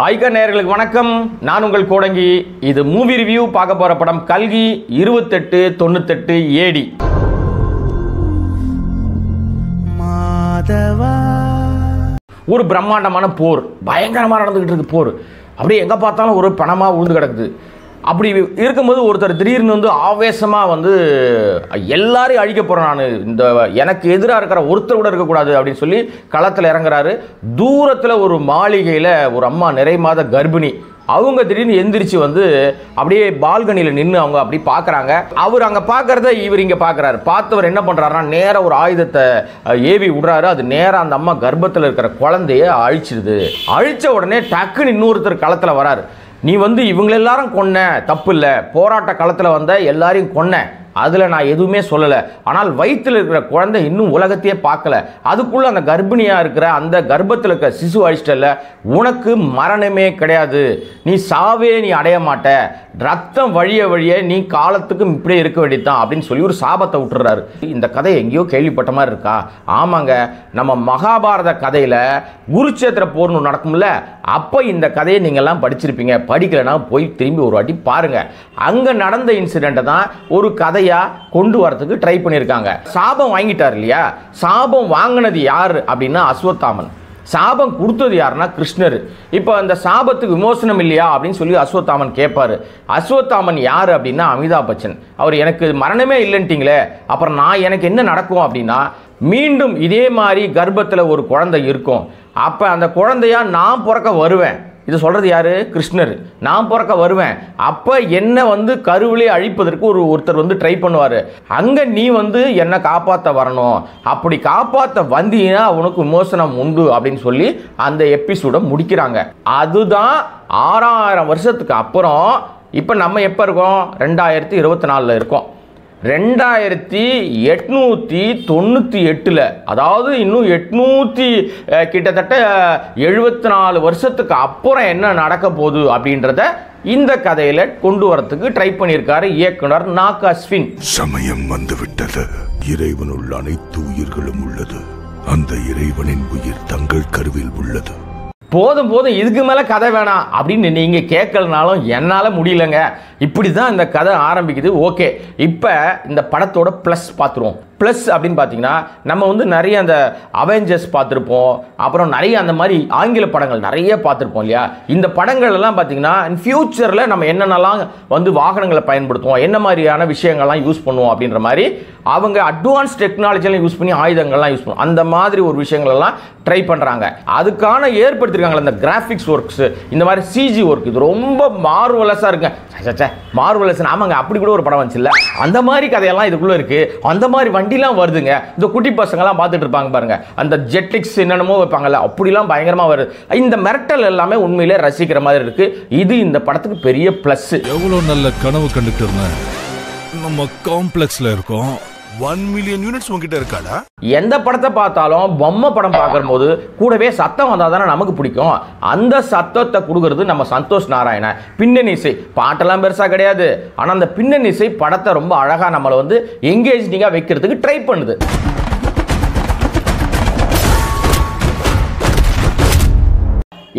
ஐகா நேயர்களுக்கு வணக்கம். நான் உங்கள் கோடங்கி. இது மூவி ரிவ்யூ. பார்க்க போற படம் கல்கி 2898 ஏடி. ஒரு பிரம்மாண்டமான போர், பயங்கரமாக நடந்துகிட்டு இருக்கு போர். அப்படியே எங்கே பார்த்தாலும் ஒரு பணமாக உழுந்து கிடக்குது. அப்படி இருக்கும்போது ஒருத்தர் திடீர்னு வந்து ஆவேசமாக வந்து எல்லாரையும் அழிக்க போகிறேன், நான் இந்த எனக்கு எதிராக இருக்கிற ஒருத்தர் கூட இருக்கக்கூடாது அப்படின்னு சொல்லி களத்தில் இறங்குறாரு. தூரத்தில் ஒரு மாளிகையில் ஒரு அம்மா நிறை மாத கர்ப்பிணி, அவங்க திடீர்னு எந்திரிச்சு வந்து அப்படியே பால்கனியில் நின்று அவங்க அப்படி பார்க்குறாங்க. அவர் அங்கே பார்க்குறத இவர் இங்கே பார்க்குறாரு. பார்த்தவர் என்ன பண்ணுறாருன்னா நேராக ஒரு ஆயுதத்தை ஏவி விடுறாரு. அது நேராக அந்த அம்மா கர்ப்பத்தில் இருக்கிற குழந்தைய அழிச்சிடுது. அழித்த உடனே டக்குன்னு இன்னொருத்தர் களத்தில் வராரு. நீ வந்து இவங்களெல்லாரும் கொன்ன, தப்பு இல்லை, போராட்ட களத்தில் வந்த எல்லாரையும் கொன்ன, அதில் நான் எதுவுமே சொல்லலை. ஆனால் வயிற்றில் இருக்கிற குழந்தை இன்னும் உலகத்தையே பார்க்கல, அதுக்குள்ளே அந்த கர்ப்பிணியாக இருக்கிற அந்த கர்ப்பத்தில் இருக்கிற சிசு அழிச்சிட்டல, உனக்கு மரணமே கிடையாது, நீ சாவே நீ அடைய மாட்ட, ரத்தம் வழிய வழிய நீ காலத்துக்கும் இப்படியே இருக்க வேண்டியதுதான் அப்படின்னு சொல்லி ஒரு சாபத்தை விட்டுறாரு. இந்த கதை எங்கேயோ கேள்விப்பட்ட மாதிரி இருக்கா? ஆமாங்க, நம்ம மகாபாரத கதையில் குருச்சேத்திர போர்னு நடக்கும்ல, அப்போ இந்த கதையை நீங்கள்லாம் படிச்சிருப்பீங்க. படிக்கலைன்னா போய் திரும்பி ஒரு வாட்டி பாருங்க. அங்கே நடந்த இன்சிடெண்ட்டை தான் ஒரு கதையாக கொண்டு வரதுக்கு ட்ரை பண்ணியிருக்காங்க. சாபம் வாங்கிட்டார் இல்லையா? சாபம் வாங்கினது யார் அப்படின்னா அஸ்வத்தாமன். சாபம் கொடுத்தது யாருன்னா கிருஷ்ணர். இப்போ அந்த சாபத்துக்கு விமோசனம் இல்லையா அப்படின்னு சொல்லி அஸ்வத்தாமன் கேட்பாரு. அஸ்வத்தாமன் யார் அப்படின்னா அமிதாப் பச்சன். அவர் எனக்கு மரணமே இல்லைன்ட்டிங்களே, அப்புறம் நான் எனக்கு என்ன நடக்கும் அப்படின்னா, மீண்டும் இதே மாதிரி கர்ப்பத்தில் ஒரு குழந்தை இருக்கும், அப்போ அந்த குழந்தையா நான் பிறக்க வருவேன். இது சொல்கிறது யார்? கிருஷ்ணர். நான் பிறக்க வருவேன், அப்போ என்னை வந்து கருவிலே அழிப்பதற்கு ஒருத்தர் வந்து ட்ரை பண்ணுவார். அங்கே நீ வந்து என்னை காப்பாற்ற வரணும், அப்படி காப்பாற்ற வந்தீங்கன்னா உனக்கு விமோசனம் உண்டு அப்படின்னு சொல்லி அந்த எபிசோடை முடிக்கிறாங்க. அதுதான் 6000 வருஷத்துக்கு அப்புறம். இப்போ நம்ம எப்போ இருக்கோம்? 2024 இருக்கோம். 2898, அதாவது இன்னும் 800 கிட்டத்தட்ட 74 வருஷத்துக்கு அப்புறம் என்ன நடக்க போகுது அப்படின்றத இந்த கதையில கொண்டு வரதுக்கு ட்ரை பண்ணியிருக்காரு இயக்குனர் நாக் அஸ்வின். சமயம் வந்துவிட்டது. இறைவனுள்ள அனைத்து உயிர்களும் உள்ளது. அந்த இறைவனின் உயிர் தங்கள் கருவில் உள்ளது. போதும் போதும், இதுக்கு மேலே கதை வேணாம் அப்படின்னு நீங்கள் கேட்கலனாலும் என்னால் முடியலங்க. இப்படி தான் இந்த கதை ஆரம்பிக்குது. ஓகே, இப்போ இந்த படத்தோட ப்ளஸ் பார்த்துருவோம். ப்ளஸ் அப்படின்னு பார்த்தீங்கன்னா, நம்ம வந்து நிறைய அந்த அவெஞ்சர்ஸ் பார்த்துருப்போம், அப்புறம் நிறைய அந்த மாதிரி ஆங்கில படங்கள் நிறைய பார்த்துருப்போம் இல்லையா? இந்த படங்கள் எல்லாம் பார்த்தீங்கன்னா ஃபியூச்சரில் நம்ம என்னென்னலாம் வந்து வாகனங்களை பயன்படுத்துவோம், என்ன மாதிரியான விஷயங்கள்லாம் யூஸ் பண்ணுவோம் அப்படின்ற மாதிரி அவங்க அட்வான்ஸ் டெக்னாலஜியெல்லாம் யூஸ் பண்ணி ஆயுதங்கள்லாம் யூஸ் பண்ணுவோம். அந்த மாதிரி ஒரு விஷயங்களெல்லாம் ட்ரை பண்ணுறாங்க. அதுக்கான ஏற்படுத்தியிருக்காங்களே இந்த கிராஃபிக்ஸ் ஒர்க்ஸ், இந்த மாதிரி சிஜி ஒர்க், இது ரொம்ப மார்வலஸாக இருக்குங்க. மார்வலஸ், ஆமாங்க, அப்படி கூட ஒரு படம் வந்துச்சுல்ல, அந்த மாதிரி கதையெல்லாம் இதுக்குள்ளே இருக்குது. அந்த மாதிரி வண்டிலாம் வருதுங்க. இந்த குட்டி பசங்கள்லாம் பார்த்துட்டு இருப்பாங்க பாருங்க, அந்த ஜெட்டிக்ஸ் என்னென்னமோ வைப்பாங்கல்ல, அப்படிலாம் பயங்கரமாக வருது. இந்த மிரட்டல் எல்லாமே உண்மையிலே ரசிக்கிற மாதிரி இருக்குது. இது இந்த படத்துக்கு பெரிய ப்ளஸ். எவ்வளோ நல்ல கனவு கண்டுட்டு இருந்தேன். நம்ம காம்ப்ளெக்ஸில் இருக்கோம். 1 மில்லியன் யூனிட்ஸ் உங்ககிட்ட இருக்காடா? எந்த படத்தை பார்த்தாலும் பொம்மை படம் பார்க்கும் போது கூடவே சத்தம் வந்தால் தானே நமக்கு பிடிக்கும். அந்த சத்தத்தை கொடுக்கறது நம்ம சந்தோஷ் நாராயணன். பின்னணி இசை, பாட்டெல்லாம் பெருசாக கிடையாது, ஆனால் அந்த பின்னணி இசை படத்தை ரொம்ப அழகாக நம்மளை வந்து எங்கேஜிங்காக வைக்கிறதுக்கு ட்ரை பண்ணுது.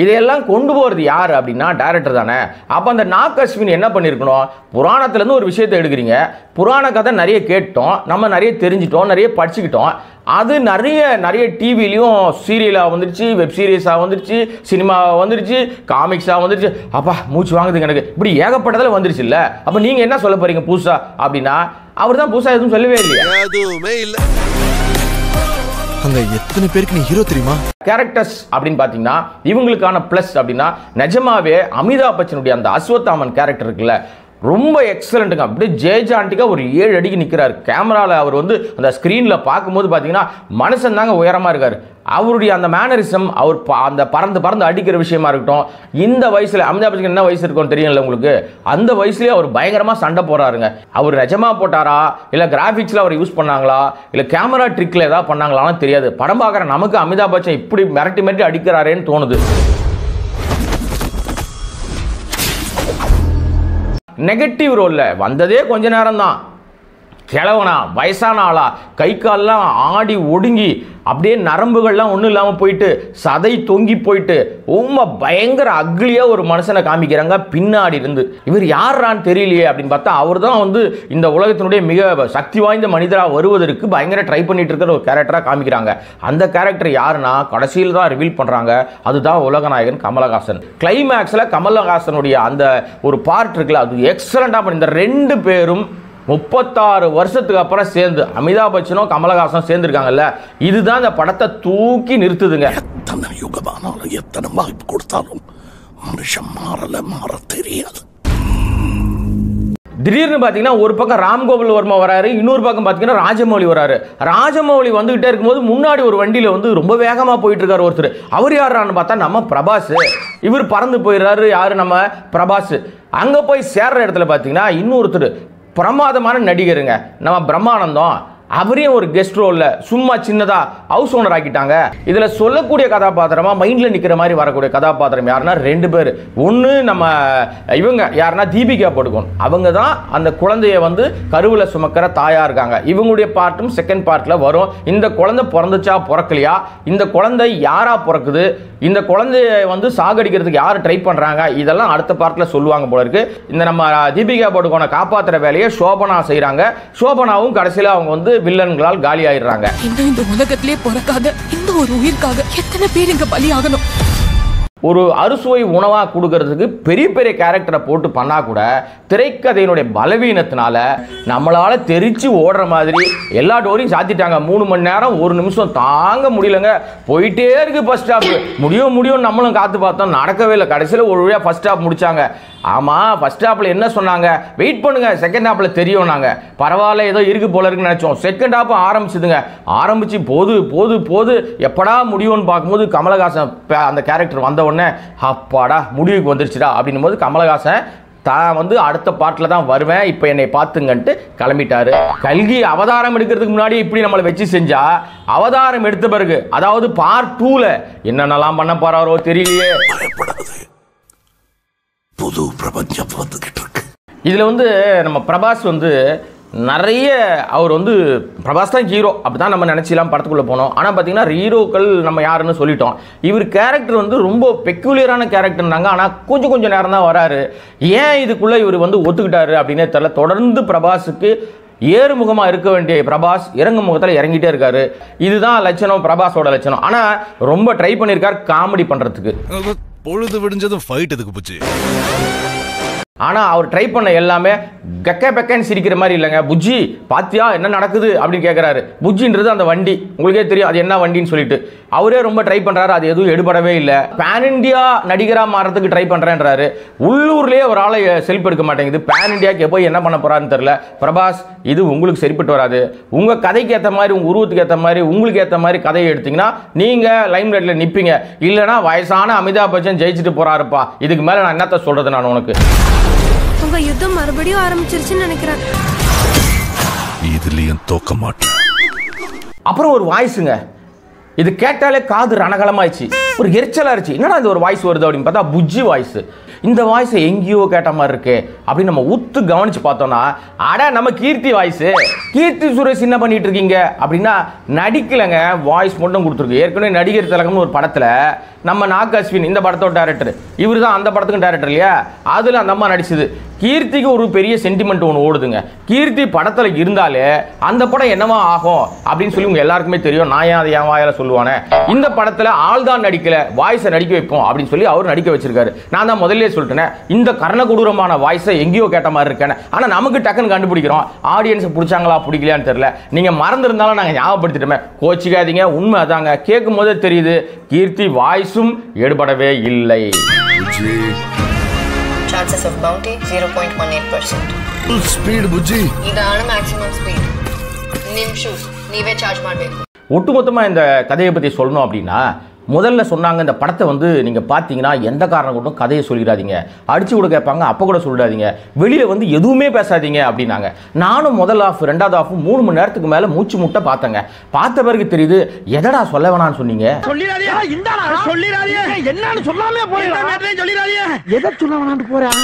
இதையெல்லாம் கொண்டு போகிறது யார் அப்படின்னா டைரக்டர் தானே. அப்போ அந்த நாக் அஸ்வின் என்ன பண்ணியிருக்கணும்? புராணத்துலேருந்து ஒரு விஷயத்தை எடுக்கிறீங்க, புராண கதை நிறைய கேட்டோம், நம்ம நிறைய தெரிஞ்சிட்டோம், நிறைய படிச்சுக்கிட்டோம். அது நிறைய டிவிலையும் சீரியலாக வந்துருச்சு, வெப் சீரிஸாக வந்துருச்சு, சினிமாவாக வந்துருச்சு, காமிக்ஸாக வந்துருச்சு. அப்பா மூச்சு வாங்குதுங்க எனக்கு. இப்படி ஏகப்பட்டதில் வந்துருச்சு இல்லை? அப்போ நீங்கள் என்ன சொல்ல போகிறீங்க புதுசா அப்படின்னா? அவர் தான் புதுசாக எதுவும் சொல்லவே இல்லையா? எதுவுமே இல்லை. அங்க எத்தனை பேருக்கு நீ ஹீரோ தெரியுமா? கேரக்டர்ஸ் அப்படின்னு பார்த்தீங்கன்னா இவங்களுக்கான ப்ளஸ் அப்படின்னா நிஜமாவே அமிதாப் பச்சனுடைய அந்த அஸ்வத்தாமன் கேரக்டர் இருக்குல்ல, ரொம்ப எக்ஸலண்ட்டுங்க. அப்படியே ஜெயஜாண்டிக்காக ஒரு 7 அடிக்கு நிற்கிறார். கேமராவில் அவர் வந்து அந்த ஸ்க்ரீனில் பார்க்கும்போது பார்த்தீங்கன்னா மனுஷன் தாங்க உயரமாக இருக்கார். அவருடைய அந்த மேனரிசம், அவர் அந்த பறந்து அடிக்கிற விஷயமா இருக்கட்டும், இந்த வயசில் அமிதாப் பச்சன் என்ன வயசு இருக்கும்னு தெரியல உங்களுக்கு, அந்த வயசுலேயே அவர் பயங்கரமாக சண்டை போடுறாருங்க. அவர் நிஜமாக போட்டாரா, இல்லை கிராஃபிக்ஸில் அவர் யூஸ் பண்ணாங்களா, இல்லை கேமரா ட்ரிக்கில் ஏதாவது பண்ணாங்களான்னு தெரியாது. படம் பார்க்குற நமக்கு அமிதாப் பச்சன் இப்படி மிரட்டி அடிக்கிறாரேன்னு தோணுது. நெகட்டிவ் ரோலில் வந்ததே கொஞ்ச நேரம் தான். கிழவனா வயசான ஆளா கை கால்லாம் ஆடி ஒடுங்கி அப்படியே நரம்புகள்லாம் ஒன்றும் இல்லாமல் போயிட்டு சதை தொங்கி போயிட்டு ரொம்ப பயங்கர அக்லியாக ஒரு மனுஷனை காமிக்கிறாங்க பின்னாடி இருந்து. இவர் யாரான்னு தெரியலையே அப்படின்னு பார்த்தா அவர் தான் வந்து இந்த உலகத்தினுடைய மிக சக்தி வாய்ந்த மனிதராக வருவதற்கு பயங்கர ட்ரை பண்ணிட்டு இருக்கிற ஒரு கேரக்டராக காமிக்கிறாங்க. அந்த கேரக்டர் யாருன்னா கடைசியில் தான் ரிவீல் பண்ணுறாங்க, அதுதான் உலகநாயகன் கமலஹாசன். கிளைமேக்ஸில் கமலஹாசனுடைய அந்த ஒரு பார்ட் இருக்குல்ல, அது எக்ஸலண்டாக பண்ணி இந்த 2 பேரும் 36 வருஷத்துக்கு அப்புறம் சேர்ந்து அமிதாப் பச்சனும் கமலஹாசனும் சேர்ந்துருக்காங்கல்ல, இதுதான் இந்த படத்தை தூக்கி நிறுத்துதுங்க. எத்தனை யுகமானாலும் எத்தனை வாய்ப்பு கொடுத்தாலும் மனுஷன் மாற தெரியாது. திடீர்னு பார்த்தீங்கன்னா ஒரு பக்கம் ராம்கோபால் வர்மா வராரு, இன்னொரு பக்கம் பார்த்தீங்கன்னா ராஜமௌலி வராரு. ராஜமௌலி வந்துகிட்டே இருக்கும்போது முன்னாடி ஒரு வண்டியில் வந்து ரொம்ப வேகமாக போயிட்டு இருக்காரு ஒருத்தர். அவர் யாரான்னு பார்த்தா நம்ம பிரபாஸ். இவர் பறந்து போயிடுறாரு. யாரு? நம்ம பிரபாஸ். அங்கே போய் சேர்ற இடத்துல பார்த்தீங்கன்னா இன்னொருத்தர் பிரமாதமான நடிகருங்க, நம்ம பிரம்மானந்தம். அவரையும் ஒரு கெஸ்ட் ரோல்ல சும்மா சின்னதா ஹவுஸ் ஓனர் ஆக்கிட்டாங்க. இதுல சொல்லக்கூடிய கதாபாத்திரமா மைண்ட்ல நிக்கிற மாதிரி வரக்கூடிய கதாபாத்திரம் யாருன்னா 2 பேர். ஒன்று நம்ம இவங்க யாருன்னா தீபிகா படுகோன், அவங்க தான் அந்த குழந்தைய வந்து கருவில் சுமக்கிற தாயா இருக்காங்க. இவங்களுடைய பார்ட்டும் செகண்ட் பார்ட்ல வரும். இந்த குழந்தை பிறந்துச்சா பிறக்கலையா, இந்த குழந்தை யாரா பிறக்குது, இந்த குழந்தைய வந்து சாகடிக்கிறதுக்கு யார் ட்ரை பண்றாங்க, இதெல்லாம் அடுத்த பார்ட்ல சொல்லுவாங்க போல இருக்கு. இந்த நம்ம தீபிகா படுகோனை காப்பாற்றுற வேலையை சோபனா செய்யறாங்க. சோபனாவும் கடைசியில் அவங்க வந்து வில்லன்களால் காலி ஆயிடுறாங்க. இந்த உலகத்திலே பிறக்காத இந்த ஒரு உயிர்க்காக எத்தனை பேர் இங்க பலியாகணும்? ஒரு அறுசுவை உணவா கொடுக்கறதுக்கு பெரிய பெரிய கேரக்டரை போட்டு பண்ணா கூட திரைக்கதையினுடைய பலவீனத்தினால நம்மளால தெரிச்சு ஓடுற மாதிரி எல்லா டோரையும் சாத்திட்டாங்க. 3 மணி நேரம் 1 நிமிஷம் தாங்க முடியலங்க. போயிட்டே இருக்கு ஃபர்ஸ்ட் ஹாப். முடியும் நம்மளும் காத்து பார்த்தோம், நடக்கவே இல்லை. கடைசியில் ஒரு வழியா ஃபர்ஸ்ட் ஹாப் முடிச்சாங்க. ஆமா, ஃபர்ஸ்ட் ஹாப்ல என்ன சொன்னாங்க, வெயிட் பண்ணுங்க செகண்ட் ஹாப்ல தெரியும். நாங்க பரவாயில்ல ஏதோ இருக்கு போல இருக்குன்னு நினைச்சோம். செகண்ட் ஹாப் ஆரம்பிச்சுதுங்க. ஆரம்பிச்சு போது எப்படா முடியும்னு பார்க்கும்போது கமலஹாசன் அந்த கேரக்டர் வந்த உடனே அப்பாடா முடிவுக்கு வந்துருச்சுடா அப்படின்னும் போது கமலஹாசன் தான் வந்து அடுத்த பார்ட்டில் தான் வருவேன், இப்போ என்னை பார்த்துங்கன்ட்டு கிளம்பிட்டாரு. கல்கி அவதாரம் எடுக்கிறதுக்கு முன்னாடி இப்படி நம்மளை வச்சு செஞ்சா, அவதாரம் எடுத்த பிறகு அதாவது பார்ட் 2ல என்னென்னலாம் பண்ண போறாரோ தெரியலையே. புது பிரபஞ்சம் வந்துகிட்டு இருக்கு. இதுல வந்து நம்ம பிரபாஸ் வந்து நிறைய அவர் வந்து பிரபாஸ் தான் ஹீரோ அப்படிதான் நம்ம நினைச்சலாம் படத்துக்குள்ள போனோம். ஆனால் பார்த்தீங்கன்னா ஹீரோக்கள் நம்ம யாருன்னு சொல்லிட்டோம். இவர் கேரக்டர் வந்து ரொம்ப பெக்குலியரான கேரக்டர்னாங்க. ஆனால் கொஞ்சம் நேரம் தான் வராரு. ஏன் இதுக்குள்ள இவர் வந்து ஒத்துக்கிட்டாரு அப்படின்னே தெரியல. தொடர்ந்து பிரபாஸுக்கு ஏறுமுகமாக இருக்க வேண்டிய பிரபாஸ் இறங்கு முகத்தில் இறங்கிட்டே இருக்காரு. இதுதான் லட்சணம், பிரபாஸோட லட்சணம். ஆனால் ரொம்ப ட்ரை பண்ணியிருக்காரு காமெடி பண்ணுறதுக்கு. பொழுது விடிஞ்சதும் ஃபைட் எதுக்கு போச்சு? ஆனால் அவர் ட்ரை பண்ண எல்லாமே பெக்கன்னு சிரிக்கிற மாதிரி இல்லைங்க. புஜ்ஜி பாத்தியா என்ன நடக்குது அப்படின்னு கேட்குறாரு. புஜ்ஜின்றது அந்த வண்டி, உங்களுக்கே தெரியும் அது என்ன வண்டின்னு சொல்லிட்டு. அவரே ரொம்ப ட்ரை பண்ணுறாரு, அது எதுவும் எடுபடவே இல்லை. பேன் இண்டியா நடிகராக மாறதுக்கு ட்ரை பண்ணுறேன்றாரு. உள்ளூர்லேயே ஒரு ஆளை செல்ஃப் எடுக்க மாட்டேங்குது. பேன் இண்டியாவுக்கு போய் என்ன பண்ண போகிறான்னு தெரியல. பிரபாஸ் இது உங்களுக்கு சரிப்பட்டு வராது. உங்கள் கதைக்கு ஏற்ற மாதிரி, உங்கள் உருவத்துக்கு ஏற்ற மாதிரி, உங்களுக்கு ஏற்ற மாதிரி கதையை எடுத்தீங்கன்னா நீங்கள் லைம் லைட்டில் நிற்பீங்க. இல்லைனா வயசான அமிதாப் பச்சன் ஜெயிச்சுட்டு போகிறாருப்பா. இதுக்கு மேலே நான் என்னத்த சொல்கிறது நான் உனக்கு. உங்க யுத்தம் மறுபடியும் ஆரம்பிச்சிருச்சுன்னு நினைக்கிறேன். இதுலயும் தோக்க மாட்டேன். அப்புறம் ஒரு வாய்ஸுங்க, இது கேட்டாலே காது ரணகலமாயிடுச்சு, ஒரு எரிச்சலா இருந்துச்சு. என்னடா இது ஒரு வாய்ஸ் வருது அப்படின்னு பார்த்தா புஜ்ஜி வாய்ஸ். இந்த வாய்ஸை எங்கேயோ கேட்ட மாதிரி இருக்கு அப்படின்னு நம்ம உத்து கவனிச்சு பார்த்தோம்னா, அட நம்ம கீர்த்தி வாய்ஸ். கீர்த்தி சுரேஷ் என்ன பண்ணிட்டு இருக்கீங்க அப்படின்னா நடிக்கலைங்க, வாய்ஸ் மட்டும் கொடுத்துருக்கு. ஏற்கனவே நடிகர் திலகம்னு ஒரு படத்தில் நம்ம நாக் அஸ்வின், இந்த படத்தோட டைரக்டர், இவர் தான் அந்த படத்துக்கும் டைரக்டர் இல்லையா, அதில் அந்த அம்மா நடிச்சது. கீர்த்திக்கு ஒரு பெரிய சென்டிமெண்ட் ஒன்று ஓடுதுங்க. கீர்த்தி படத்தில் இருந்தாலே அந்த படம் என்னவா ஆகும் அப்படின்னு சொல்லி உங்க எல்லாருக்குமே தெரியும். நான் ஏன் அதை என் வாயால சொல்லுவானே. இந்த படத்தில் ஆள் தான் நடிக்கல, வாய்ஸை நடிக்க வைப்போம் அப்படின்னு சொல்லி அவர் நடிக்க வச்சிருக்காரு. நான் தான் முதல்ல சொல்லிட்டேன், இந்த கர்ணகொடூரமான வாய்ஸை எங்கேயோ கேட்ட மாதிரி இருக்கேன். ஆனால் நமக்கு டக்குன்னு கண்டுபிடிக்கிறோம். ஆடியன்ஸ் பிடிச்சாங்களா பிடிக்கலையான்னு தெரியல. நீங்க மறந்துருந்தாலும் நாங்கள் ஞாபகப்படுத்திட்டோமே, கோச்சிக்காதீங்க. உண்மை அதாங்க, கேட்கும் போதே தெரியுது கீர்த்தி வாய்ஸும் எடுபடவே இல்லை. Chances of bounty 0.18%. Full speed Bujji. இதான maximum speed. நிமிஷம் நீவே சார்ஜ் ಮಾಡಬೇಕು. ஒட்டுமொத்தமாக இந்த கதையை பற்றி சொல்லணும் அப்படின்னா, முதல்ல சொன்னாங்க இந்த படத்தை வந்து நீங்கள் பார்த்தீங்கன்னா எந்த காரணம் கொண்டும் கதையை சொல்லிடாதீங்க, அடிச்சு கூட கேட்பாங்க அப்போ கூட சொல்லிடாதீங்க, வெளியே வந்து எதுவுமே பேசாதீங்க அப்படின்னாங்க. நானும் முதல் ஆஃப் ரெண்டாவது ஆஃப் 3 மணி நேரத்துக்கு மேலே மூச்சு முட்டை பார்த்தேங்க. பார்த்த பிறகு தெரியுது எதடா சொல்ல வேணான்னு சொன்னீங்க. என்னன்னு சொல்லாமே போறேன். எதை சொல்ல வேணான்னு போறேன்.